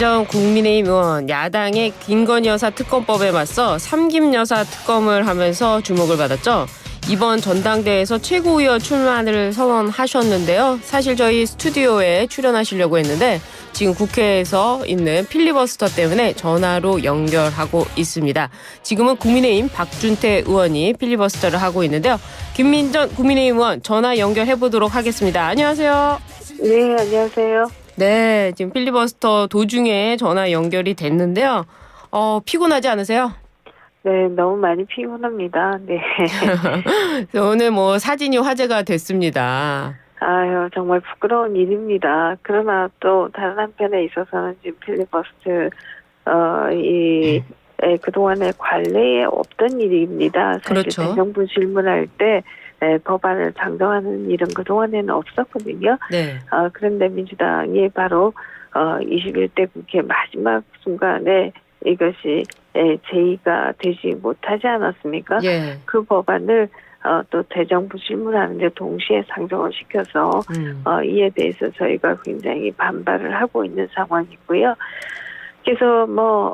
김민정 국민의힘 의원 야당의 김건희 여사 특검법에 맞서 삼김 여사 특검을 하면서 주목을 받았죠. 이번 전당대회에서 최고위원 출마를 선언하셨는데요. 사실 저희 스튜디오에 출연하시려고 했는데 지금 국회에서 있는 필리버스터 때문에 전화로 연결하고 있습니다. 지금은 국민의힘 박준태 의원이 필리버스터를 하고 있는데요. 김민정 국민의힘 의원 전화 연결해보도록 하겠습니다. 안녕하세요. 네, 안녕하세요. 네, 지금 필리버스터 도중에 전화 연결이 됐는데요. 피곤하지 않으세요? 네, 너무 많이 피곤합니다. 네. 오늘 사진이 화제가 됐습니다. 아유, 정말 부끄러운 일입니다. 그러나 또 다른 한편에 있어서는 지금 필리버스트, 그동안의 관례에 없던 일입니다. 사실 그렇죠. 대정부 질문할 때 법안을 장정하는 일은 그동안에는 없었거든요. 네. 그런데 민주당이 바로 21대 국회 마지막 순간에 이것이 제의가 되지 못하지 않았습니까? 예. 그 법안을 또 대정부 질문하는데 동시에 상정을 시켜서 이에 대해서 저희가 굉장히 반발을 하고 있는 상황이고요. 그래서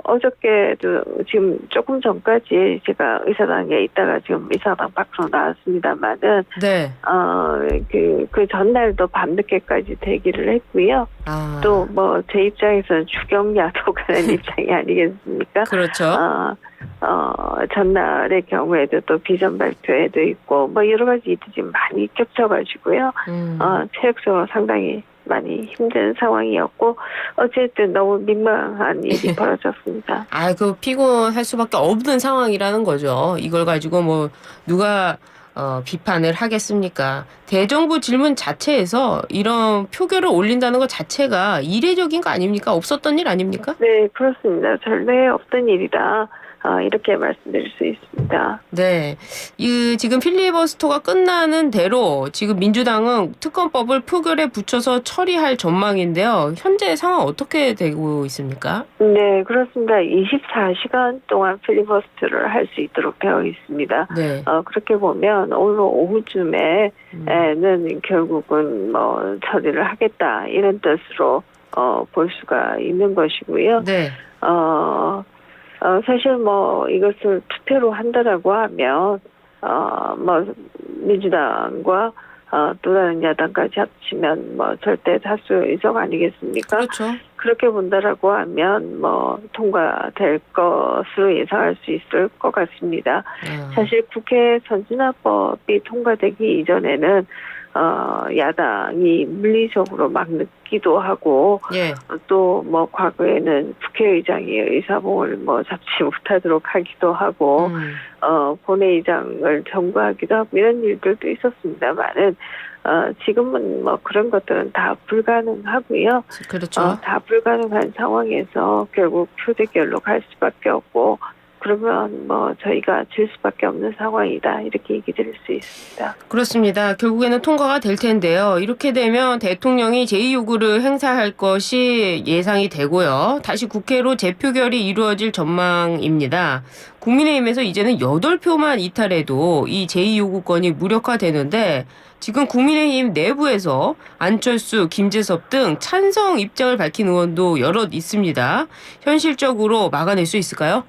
어저께도 지금 조금 전까지 제가 의사당에 있다가 지금 의사당 밖으로 나왔습니다만은 네. 그 전날도 밤늦게까지 대기를 했고요. 또 제 입장에서는 추경야도 가는 입장이 아니겠습니까? 그렇죠. 전날의 경우에도 또 비전 발표회도 있고 여러 가지 일이 지금 많이 겹쳐가지고요. 체력적으로 상당히 많이 힘든 상황이었고 어쨌든 너무 민망한 일이 벌어졌습니다. 피곤할 수밖에 없는 상황이라는 거죠. 이걸 가지고 누가 비판을 하겠습니까? 대정부 질문 자체에서 이런 표결을 올린다는 것 자체가 이례적인 거 아닙니까? 없었던 일 아닙니까? 네, 그렇습니다. 전례에 없던 일이다. 이렇게 말씀드릴 수 있습니다. 네. 지금 필리버스터가 끝나는 대로 지금 민주당은 특검법을 표결에 붙여서 처리할 전망인데요. 현재 상황 어떻게 되고 있습니까? 네, 그렇습니다. 24시간 동안 필리버스터를 할 수 있도록 되어 있습니다. 네. 그렇게 보면 오늘 오후쯤에는 결국은 처리를 하겠다 이런 뜻으로 볼 수가 있는 것이고요. 네. 사실 이것을 투표로 한다라고 하면 민주당과 또 다른 야당까지 합치면 절대 다수 의석 아니겠습니까? 그렇죠. 그렇게 본다라고 하면 통과될 것으로 예상할 수 있을 것 같습니다. 사실 국회 선진화법이 통과되기 이전에는 야당이 물리적으로 막기도 하고 예. 또 과거에는 국회의장이 의사봉을 잡지 못하도록 하기도 하고 본회의장을 점거하기도 하고 이런 일들도 있었습니다만은 지금은 그런 것들은 다 불가능하고요. 그렇죠. 다 불가능한 상황에서 결국 표대결로 갈 수밖에 없고 그러면 저희가 질 수밖에 없는 상황이다 이렇게 얘기 드릴 수 있습니다. 그렇습니다. 결국에는 통과가 될 텐데요. 이렇게 되면 대통령이 제2요구를 행사할 것이 예상이 되고요. 다시 국회로 재표결이 이루어질 전망입니다. 국민의힘에서 이제는 8표만 이탈해도 이 제2요구권이 무력화되는데 지금 국민의힘 내부에서 안철수, 김재섭 등 찬성 입장을 밝힌 의원도 여럿 있습니다. 현실적으로 막아낼 수 있을까요?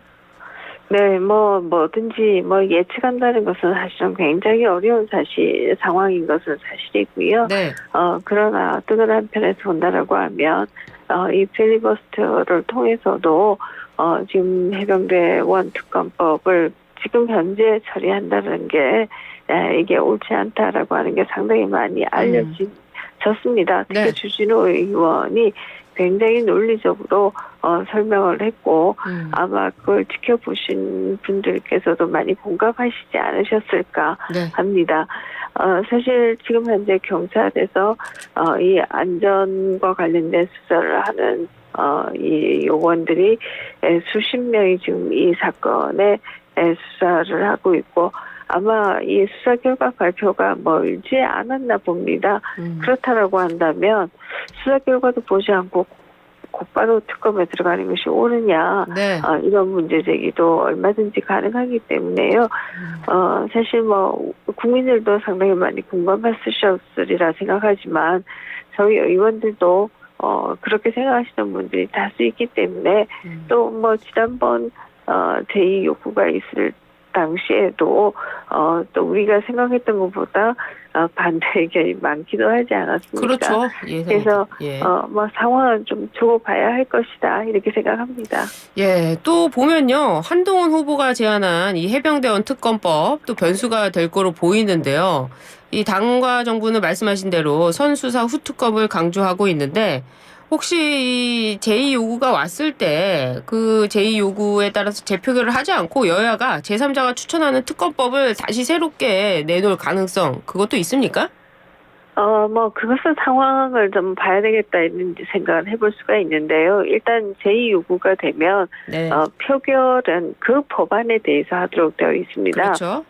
네, 뭐든지 예측한다는 것은 사실은 굉장히 어려운 상황인 것은 사실이고요. 네. 그러나 또 다른 한편에서 본다라고 하면 이 필리버스터를 통해서도 지금 해병대 원특검법을 지금 현재 처리한다는 게 이게 옳지 않다라고 하는 게 상당히 많이 알려졌습니다. 특히 네. 주진우 의원이 굉장히 논리적으로 설명을 했고 아마 그걸 지켜보신 분들께서도 많이 공감하시지 않으셨을까 합니다. 사실 지금 현재 경찰에서 이 안전과 관련된 수사를 하는 이 요원들이 수십 명이 지금 이 사건에 수사를 하고 있고 아마 이 수사 결과 발표가 멀지 않았나 봅니다. 그렇다라고 한다면 수사 결과도 보지 않고 곧바로 특검에 들어가는 것이 옳으냐 이런 문제 제기도 얼마든지 가능하기 때문에요. 사실 국민들도 상당히 많이 공감하셨으리라 생각하지만 저희 의원들도 그렇게 생각하시는 분들이 다수 있기 때문에 또 뭐 지난번 제2 요구가 있을 당시에도 또 우리가 생각했던 것보다 반대 의견이 많기도 하지 않았습니까? 그렇죠. 그래서 예. 뭐 상황은 좀 두고 봐야 할 것이다 이렇게 생각합니다. 예, 또 보면요. 한동훈 후보가 제안한 이 해병대원 특검법 또 변수가 될 거로 보이는데요. 이 당과 정부는 말씀하신 대로 선수사 후특검을 강조하고 있는데 혹시 이 제2 요구가 왔을 때 그 제2 요구에 따라서 재표결을 하지 않고 여야가 제3자가 추천하는 특검법을 다시 새롭게 내놓을 가능성 그것도 있습니까? 뭐 그것은 상황을 좀 봐야 되겠다 이런 생각을 해볼 수가 있는데요. 일단 제2 요구가 되면 네. 표결은 그 법안에 대해서 하도록 되어 있습니다. 그렇죠.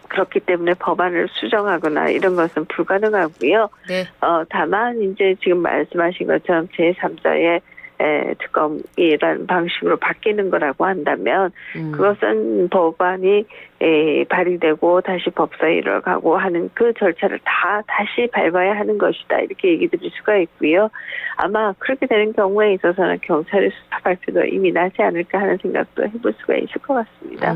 그렇기 때문에 법안을 수정하거나 이런 것은 불가능하고요. 네. 다만 이제 지금 말씀하신 것처럼 제3자의 특검이라는 방식으로 바뀌는 거라고 한다면 그것은 법안이 발의되고 다시 법사위로 가고 하는 그 절차를 다시 밟아야 하는 것이다 이렇게 얘기 드릴 수가 있고요. 아마 그렇게 되는 경우에 있어서는 경찰의 수사 발표도 이미 나지 않을까 하는 생각도 해볼 수가 있을 것 같습니다.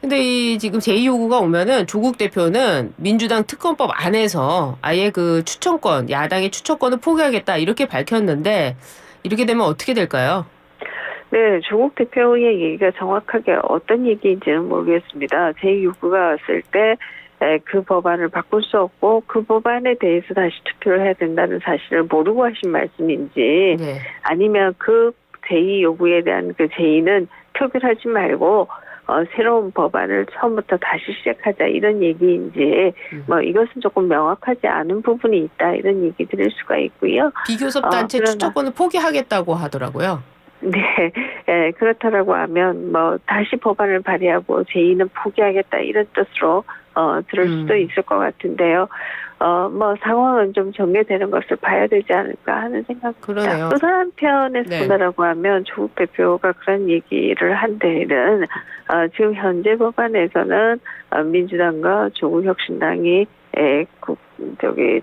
근데 이 지금 제2 요구가 오면은 조국 대표는 민주당 특검법 안에서 아예 그 추천권, 야당의 추천권을 포기하겠다 이렇게 밝혔는데 이렇게 되면 어떻게 될까요? 네, 조국 대표의 얘기가 정확하게 어떤 얘기인지는 모르겠습니다. 제2요구가 왔을 때 그 법안을 바꿀 수 없고 그 법안에 대해서 다시 투표를 해야 된다는 사실을 모르고 하신 말씀인지 네. 아니면 그 제2요구에 대한 그 제2는 표결하지 말고 새로운 법안을 처음부터 다시 시작하자 이런 얘기인지 뭐 이것은 조금 명확하지 않은 부분이 있다 이런 얘기 드릴 수가 있고요. 비교섭 단체 추천권을 포기하겠다고 하더라고요. 네, 그렇다라고 하면 뭐 다시 법안을 발의하고 제2는 포기하겠다 이런 뜻으로 들을 수도 있을 것 같은데요. 뭐 상황은 좀 정리되는 것을 봐야 되지 않을까 하는 생각입니다. 그러네요. 또 다른 편에서 네. 본다라고 하면 조국 대표가 그런 얘기를 한 데에는 지금 현재 법안에서는 민주당과 조국혁신당이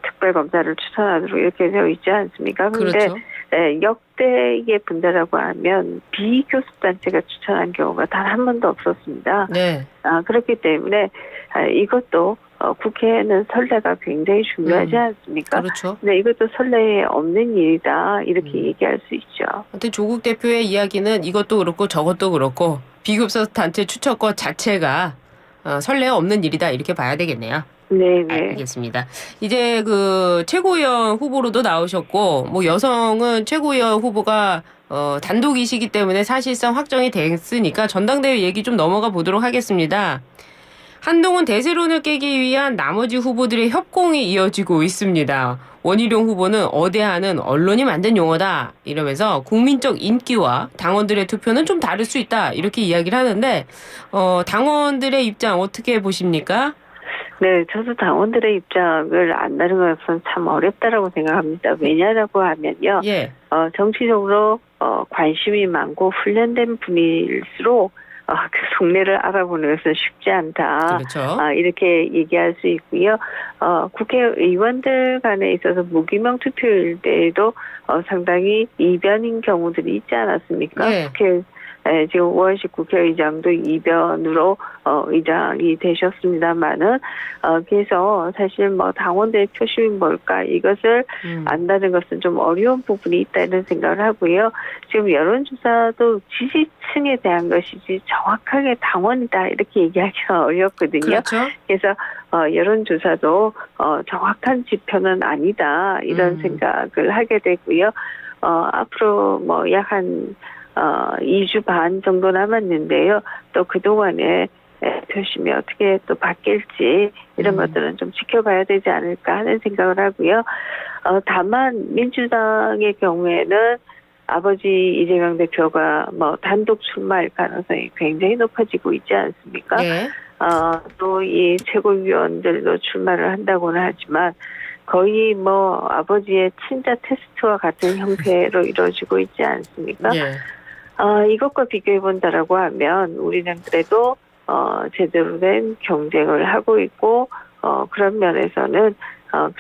특별검사를 추천하도록 이렇게 되어 있지 않습니까? 그런데 그렇죠. 역대의 분대라고 하면 비교섭단체가 추천한 경우가 단 한 번도 없었습니다. 네. 그렇기 때문에 이것도 국회에는 선례가 굉장히 중요하지 않습니까? 그렇죠. 네, 이것도 선례에 없는 일이다 이렇게 얘기할 수 있죠. 하여튼 조국 대표의 이야기는 이것도 그렇고 저것도 그렇고 비교섭 단체 추천권 자체가 선례 없는 일이다 이렇게 봐야 되겠네요. 네네. 알겠습니다. 이제 그 최고위원 후보로도 나오셨고, 뭐 여성은 최고위원 후보가 단독이시기 때문에 사실상 확정이 됐으니까 전당대회 얘기 좀 넘어가 보도록 하겠습니다. 한동훈 대세론을 깨기 위한 나머지 후보들의 협공이 이어지고 있습니다. 원희룡 후보는 어대하는 언론이 만든 용어다 이러면서 국민적 인기와 당원들의 투표는 좀 다를 수 있다 이렇게 이야기를 하는데 당원들의 입장 어떻게 보십니까? 네, 저도 당원들의 입장을 안다는 것은 참 어렵다라고 생각합니다. 왜냐라고 하면요, 예. 정치적으로 관심이 많고 훈련된 분일수록 그 속내를 알아보는 것은 쉽지 않다. 그렇죠. 이렇게 얘기할 수 있고요. 국회의원들 간에 있어서 무기명 투표일 때에도 상당히 이변인 경우들이 있지 않았습니까? 네. 지금 우원식 국회의장도 이변으로 의장이 되셨습니다만은 그래서 사실 뭐 당원들의 표심이 뭘까 이것을 안다는 것은 좀 어려운 부분이 있다 이런 생각을 하고요. 지금 여론조사도 지지층에 대한 것이지 정확하게 당원이다 이렇게 얘기하기가 어렵거든요. 그렇죠. 그래서 여론조사도 정확한 지표는 아니다 이런 생각을 하게 되고요. 앞으로 뭐 약 한 2주 반 정도 남았는데요. 또 그동안에 표심이 어떻게 또 바뀔지 이런 것들은 좀 지켜봐야 되지 않을까 하는 생각을 하고요. 다만 민주당의 경우에는 아버지 이재명 대표가 뭐 단독 출마할 가능성이 굉장히 높아지고 있지 않습니까? 네. 또 이 최고위원들도 출마를 한다고는 하지만 거의 뭐 아버지의 친자 테스트와 같은 형태로 이루어지고 있지 않습니까? 예. 이것과 비교해 본다라고 하면 우리는 그래도 제대로 된 경쟁을 하고 있고 그런 면에서는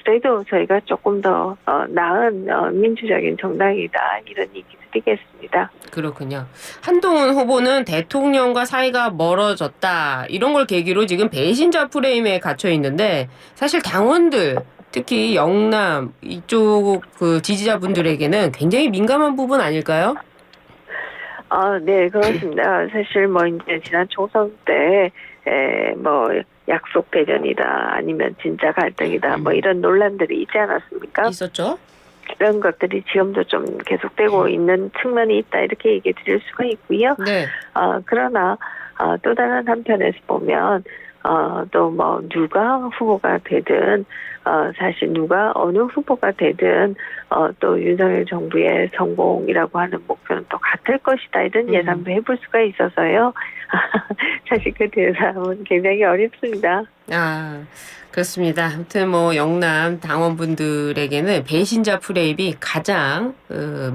그래도 저희가 조금 더 나은 민주적인 정당이다 이런 얘기 드리겠습니다. 그렇군요. 한동훈 후보는 대통령과 사이가 멀어졌다 이런 걸 계기로 지금 배신자 프레임에 갇혀 있는데 사실 당원들 특히 영남 이쪽 그 지지자분들에게는 굉장히 민감한 부분 아닐까요? 네, 그렇습니다. 사실 뭐 이제 지난 총선 때, 뭐 약속 대전이다, 아니면 진짜 갈등이다, 뭐 이런 논란들이 있지 않았습니까? 있었죠? 그런 것들이 지금도 좀 계속되고 있는 측면이 있다, 이렇게 얘기 드릴 수가 있고요. 네. 그러나, 또 다른 한편에서 보면, 또 뭐 누가 후보가 되든 사실 누가 어느 후보가 되든 또 윤석열 정부의 성공이라고 하는 목표는 또 같을 것이다 이런 예상도 해볼 수가 있어서요. 사실 그 대상은 굉장히 어렵습니다. 그렇습니다. 아무튼 뭐 영남 당원분들에게는 배신자 프레임이 가장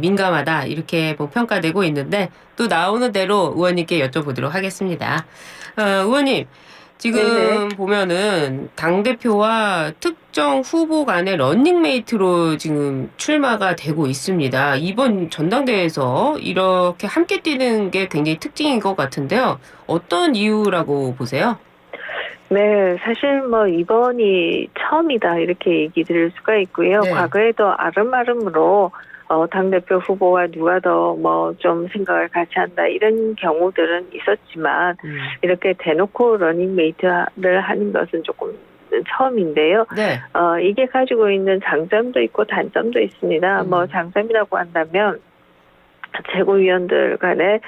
민감하다 이렇게 뭐 평가되고 있는데 또 나오는 대로 의원님께 여쭤보도록 하겠습니다. 의원님 지금 네네. 보면은 당대표와 특정 후보 간의 런닝메이트로 지금 출마가 되고 있습니다. 이번 전당대회에서 이렇게 함께 뛰는 게 굉장히 특징인 것 같은데요. 어떤 이유라고 보세요? 네, 사실 뭐 이번이 처음이다 이렇게 얘기 드릴 수가 있고요. 네. 과거에도 아름아름으로 당대표 후보와 누가 더 뭐 좀 생각을 같이 한다 이런 경우들은 있었지만 이렇게 대놓고 러닝메이트를 하는 것은 조금 처음인데요. 네. 이게 가지고 있는 장점도 있고 단점도 있습니다. 뭐 장점이라고 한다면 최고위원들 간에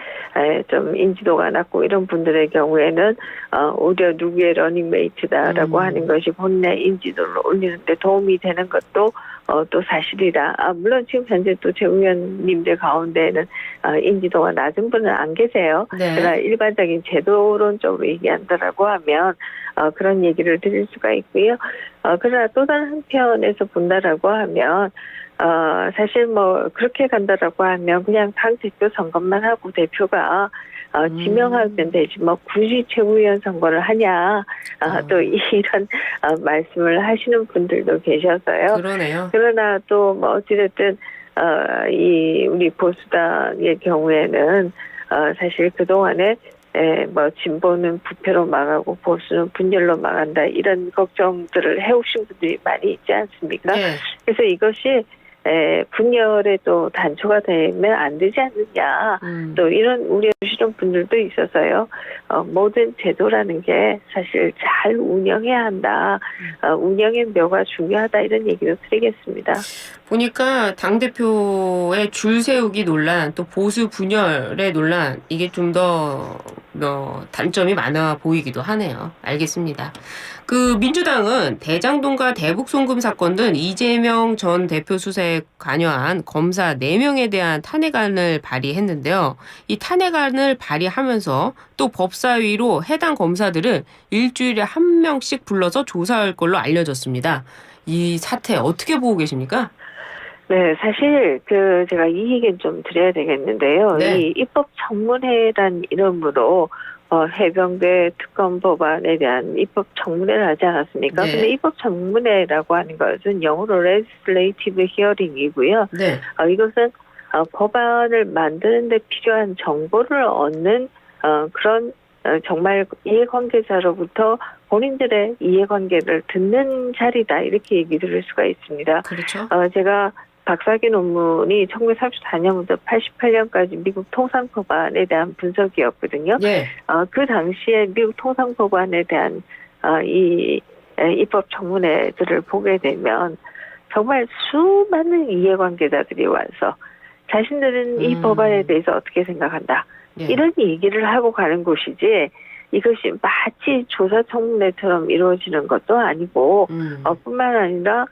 좀 인지도가 낮고 이런 분들의 경우에는 오히려 누구의 러닝메이트다라고 하는 것이 본인의 인지도를 올리는데 도움이 되는 것도 또 사실이라. 물론 지금 현재 또 최고위원님들 가운데에는 인지도가 낮은 분은 안 계세요. 네. 그러나 일반적인 제도론적으로 얘기한다라고 하면 그런 얘기를 드릴 수가 있고요. 그러나 또 다른 한편에서 본다라고 하면 사실 뭐 그렇게 간다라고 하면 그냥 당 대표 선거만 하고 대표가 지명하면 되지 뭐 굳이 최고위원 선거를 하냐 또 이런 말씀을 하시는 분들도 계셔서요. 그러네요. 그러나 또 뭐 어찌됐든 이 우리 보수당의 경우에는 사실 그 동안에 뭐 진보는 부패로 망하고 보수는 분열로 망한다 이런 걱정들을 해오신 분들이 많이 있지 않습니까? 네. 그래서 이것이 분열에 또 단초가 되면 안 되지 않느냐 또 이런 우려하시는 분들도 있어서요. 모든 제도라는 게 사실 잘 운영해야 한다. 운영의 묘가 중요하다 이런 얘기도 드리겠습니다. 보니까 당대표의 줄 세우기 논란, 또 보수 분열의 논란, 이게 좀 더 단점이 많아 보이기도 하네요. 알겠습니다. 그 민주당은 대장동과 대북송금 사건 등 이재명 전 대표 수사에 관여한 검사 4명에 대한 탄핵안을 발의했는데요. 이 탄핵안을 발의하면서 또 법사위로 해당 검사들을 일주일에 1명씩 불러서 조사할 걸로 알려졌습니다. 이 사태 어떻게 보고 계십니까? 네, 사실 제가 이 얘기는 좀 드려야 되겠는데요. 네. 이 입법청문회란 이름으로 해병대 특검 법안에 대한 입법청문회를 하지 않았습니까? 네. 근데 입법청문회라고 하는 것은 영어로 legislative hearing이고요. 네. 이것은 법안을 만드는 데 필요한 정보를 얻는 그런 정말 이해관계자로부터 본인들의 이해관계를 듣는 자리다 이렇게 얘기 들을 수가 있습니다. 그렇죠. 제가 박사학위 논문이 1934년부터 88년까지 미국 통상법안에 대한 분석이었거든요. 네. 그 당시에 미국 통상법안에 대한 이 입법청문회들을 보게 되면 정말 수많은 이해관계자들이 와서 자신들은 이 법안에 대해서 어떻게 생각한다. 네. 이런 얘기를 하고 가는 곳이지 이것이 마치 조사청문회처럼 이루어지는 것도 아니고 뿐만 아니라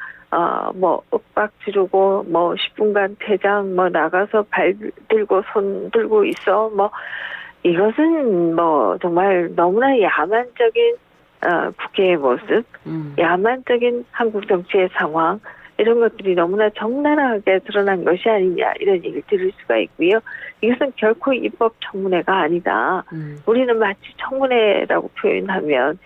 뭐 윽박 지르고 뭐 10분간 퇴장 뭐 나가서 발 들고 손 들고 있어 뭐 이것은 뭐 정말 너무나 야만적인 국회의 모습, 야만적인 한국 정치의 상황 이런 것들이 너무나 적나라하게 드러난 것이 아니냐 이런 얘기를 들을 수가 있고요. 이것은 결코 입법 청문회가 아니다. 우리는 마치 청문회라고 표현하면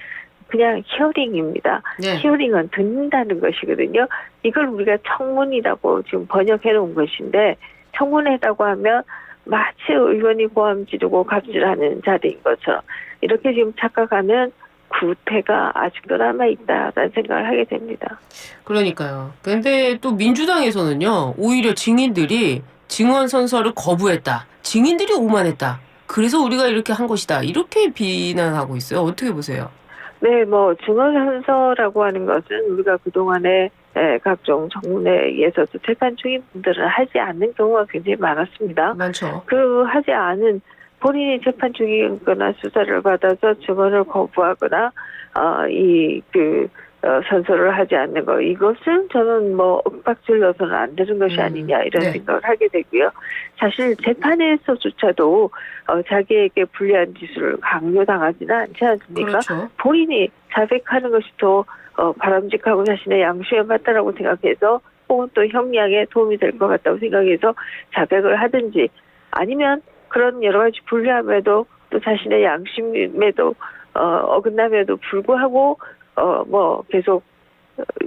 그냥 히어링입니다. 네. 히어링은 듣는다는 것이거든요. 이걸 우리가 청문이라고 지금 번역해 놓은 것인데 청문회라고 하면 마치 의원이 고함 지르고 갑질하는 자리인 것처럼 이렇게 지금 착각하는 구태가 아직도 남아있다라는 생각을 하게 됩니다. 그러니까요. 근데 또 민주당에서는요, 오히려 증인들이 증언 선서를 거부했다. 증인들이 오만했다. 그래서 우리가 이렇게 한 것이다. 이렇게 비난하고 있어요. 어떻게 보세요? 네, 뭐 증언선서라고 하는 것은 우리가 그동안에 각종 청문회에서도 재판 중인 분들은 하지 않는 경우가 굉장히 많았습니다. 많죠. 그 하지 않은 본인이 재판 중이거나 수사를 받아서 증언을 거부하거나 선서를 하지 않는 거 이것은 저는 뭐 윽박질러서는 안 되는 것이 아니냐 이런 네. 생각을 하게 되고요. 사실 재판에서조차도 자기에게 불리한 짓을 강요당하지는 않지 않습니까? 그렇죠. 본인이 자백하는 것이 더 바람직하고 자신의 양심에 맞다라고 생각해서 혹은 또 형량에 도움이 될 것 같다고 생각해서 자백을 하든지 아니면 그런 여러 가지 불리함에도 또 자신의 양심에도 어긋남에도 불구하고 계속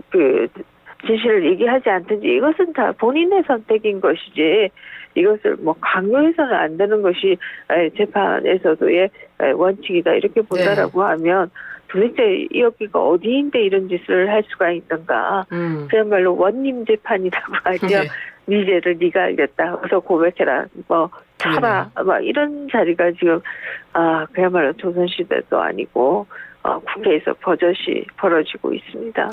그 진실을 얘기하지 않든지 이것은 다 본인의 선택인 것이지 이것을 뭐 강요해서는 안 되는 것이 재판에서도의 원칙이다 이렇게 본다라고 하면 도대체 여기가 어디인데 이런 짓을 할 수가 있는가. 그야말로 원님 재판이라고 하죠. 네. 네 죄를 네가 알겠다. 어서 고백해라. 차라. 이런 자리가 지금 그야말로 조선시대도 아니고 국회에서 버젓이 벌어지고 있습니다.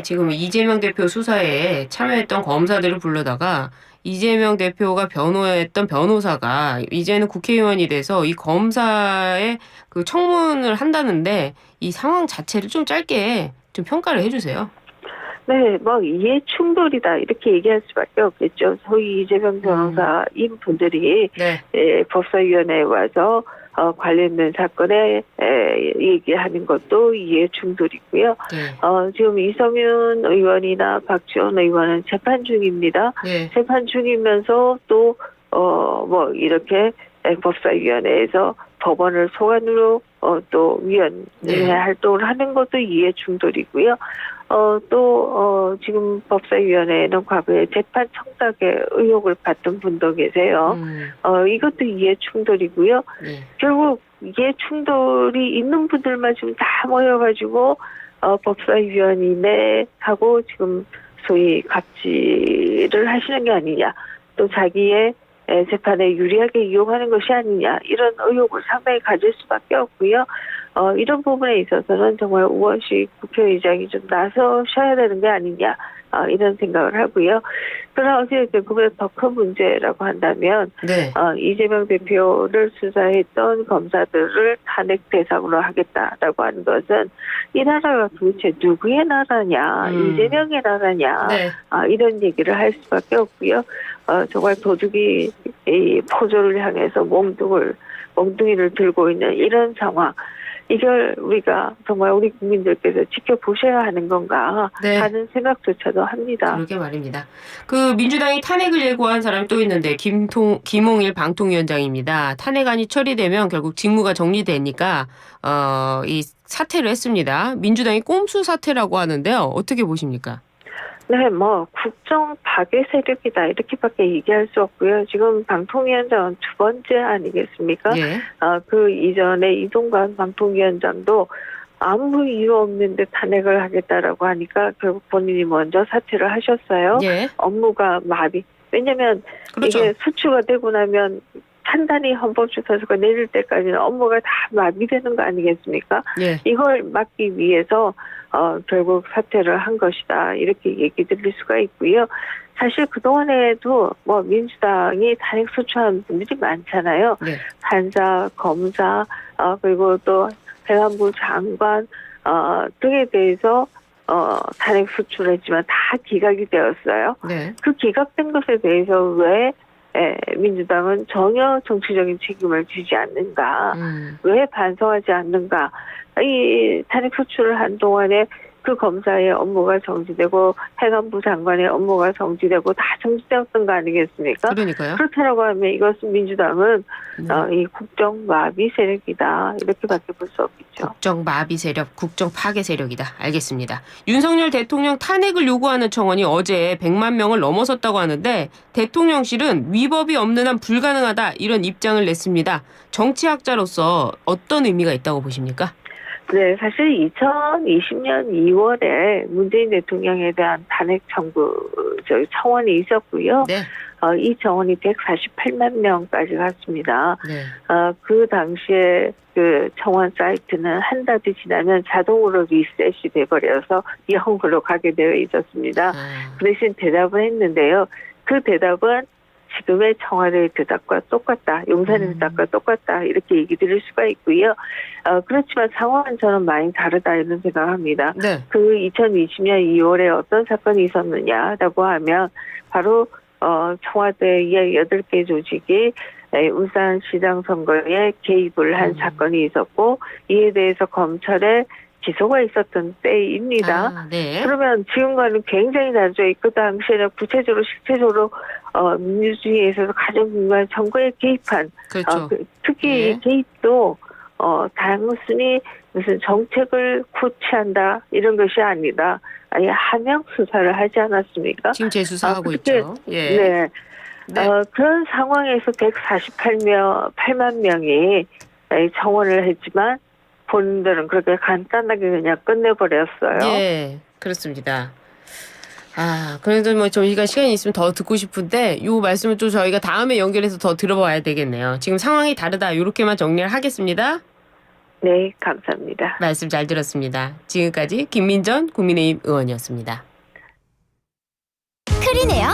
지금 이재명 대표 수사에 참여했던 검사들을 불러다가 이재명 대표가 변호했던 변호사가 이제는 국회의원이 돼서 이 검사의 그 청문을 한다는데 이 상황 자체를 좀 짧게 좀 평가를 해주세요. 네, 이해 충돌이다 이렇게 얘기할 수밖에 없겠죠. 소위 이재명 변호사인 분들이 법사위원회에 와서 관련된 사건에 얘기하는 것도 이해 충돌이고요. 지금 이성윤 의원이나 박지원 의원은 재판 중입니다. 재판 중이면서 또 이렇게 법사위원회에서 법원을 소관으로 또 위원회 활동을 하는 것도 이해 충돌이고요. 지금 법사위원회에는 과거에 재판 청탁의 의혹을 받던 분도 계세요. 이것도 이해 충돌이고요. 결국 이해 충돌이 있는 분들만 지금 다 모여가지고 법사위원회하고 지금 소위 갑질을 하시는 게 아니냐. 또 자기의 재판에 유리하게 이용하는 것이 아니냐 이런 의혹을 상당히 가질 수밖에 없고요. 이런 부분에 있어서는 정말 우원식 국회의장이 좀 나서셔야 되는 게 아니냐 이런 생각을 하고요. 그러나 어쨌든 그보다 더 큰 문제라고 한다면 이재명 대표를 수사했던 검사들을 탄핵 대상으로 하겠다라고 하는 것은 이 나라가 도대체 누구의 나라냐 이재명의 나라냐 이런 얘기를 할 수밖에 없고요. 정말 도둑이 이 포조를 향해서 몽둥이를 들고 있는 이런 상황 이걸 우리가 정말 우리 국민들께서 지켜보셔야 하는 건가 하는 생각조차도 합니다. 그러게 말입니다. 그 민주당이 탄핵을 예고한 사람이 또 있는데 김홍일 방통위원장입니다. 탄핵안이 처리되면 결국 직무가 정리되니까 이 사퇴를 했습니다. 민주당이 꼼수 사퇴라고 하는데요. 어떻게 보십니까? 네, 국정 파괴 세력이다 이렇게밖에 얘기할 수 없고요. 지금 방통위원장은 두 번째 아니겠습니까? 그 이전에 이동관 방통위원장도 아무 이유 없는데 탄핵을 하겠다라고 하니까 결국 본인이 먼저 사퇴를 하셨어요. 업무가 마비. 왜냐하면 이게 수추가 되고 나면 판단이 헌법재판소가 내릴 때까지는 업무가 다 마비되는 거 아니겠습니까? 이걸 막기 위해서 결국 사퇴를 한 것이다 이렇게 얘기 드릴 수가 있고요. 사실 그동안에도 민주당이 탄핵 소추한 분들이 많잖아요. 판사, 검사, 그리고 또 행안부 장관 등에 대해서 탄핵 소추를 했지만 다 기각이 되었어요. 그 기각된 것에 대해서 왜 민주당은 전혀 정치적인 책임을 지지 않는가? 왜 반성하지 않는가? 이 탄핵 소추를 한 동안에 그 검사의 업무가 정지되고 행안부 장관의 업무가 정지되고 다 정지되었던 거 아니겠습니까? 그러니까요. 그렇다라고 하면 이것은 민주당은 네. 이 국정 마비 세력이다 이렇게밖에 볼 수 없겠죠. 국정 마비 세력, 국정 파괴 세력이다. 알겠습니다. 윤석열 대통령 탄핵을 요구하는 청원이 어제 100만 명을 넘어섰다고 하는데 대통령실은 위법이 없는 한 불가능하다 이런 입장을 냈습니다. 정치학자로서 어떤 의미가 있다고 보십니까? 네, 사실 2020년 2월에 문재인 대통령에 대한 탄핵 청원이 있었고요. 네. 이 청원이 148만 명까지 갔습니다. 네. 그 당시에 그 청원 사이트는 한 달이 지나면 자동으로 리셋이 돼버려서 영으로 가게 되어 있었습니다. 그 대신 대답을 했는데요. 그 대답은 지금의 청와대의 대답과 똑같다. 용산의 대답과 똑같다. 이렇게 얘기 드릴 수가 있고요. 그렇지만 상황은 저는 많이 다르다 이런 생각합니다. 네. 그 2020년 2월에 어떤 사건이 있었느냐라고 하면 바로 청와대의 8개 조직이 울산시장 선거에 개입을 한 사건이 있었고 이에 대해서 검찰에 기소가 있었던 때입니다. 네. 그러면 지금과는 굉장히 다르죠. 그 당시에는 구체적으로 실체적으로 민주주의에 있어서 가장 중요한 선거에 개입한 그렇죠. 특히 네. 이 개입도 단순히 무슨 정책을 고취한다 이런 것이 아니라 아예 하명 수사를 하지 않았습니까? 지금 재수사하고 그렇게, 있죠. 예. 네. 네. 그런 상황에서 148만 명이 청원을 했지만 본인들은 그렇게 간단하게 그냥 끝내버렸어요. 예, 그렇습니다. 그래도 뭐 저희가 시간이 있으면 더 듣고 싶은데 이 말씀은 또 저희가 다음에 연결해서 더 들어봐야 되겠네요. 지금 상황이 다르다 이렇게만 정리를 하겠습니다. 네, 감사합니다. 말씀 잘 들었습니다. 지금까지 김민전 국민의힘 의원이었습니다. 크리네요.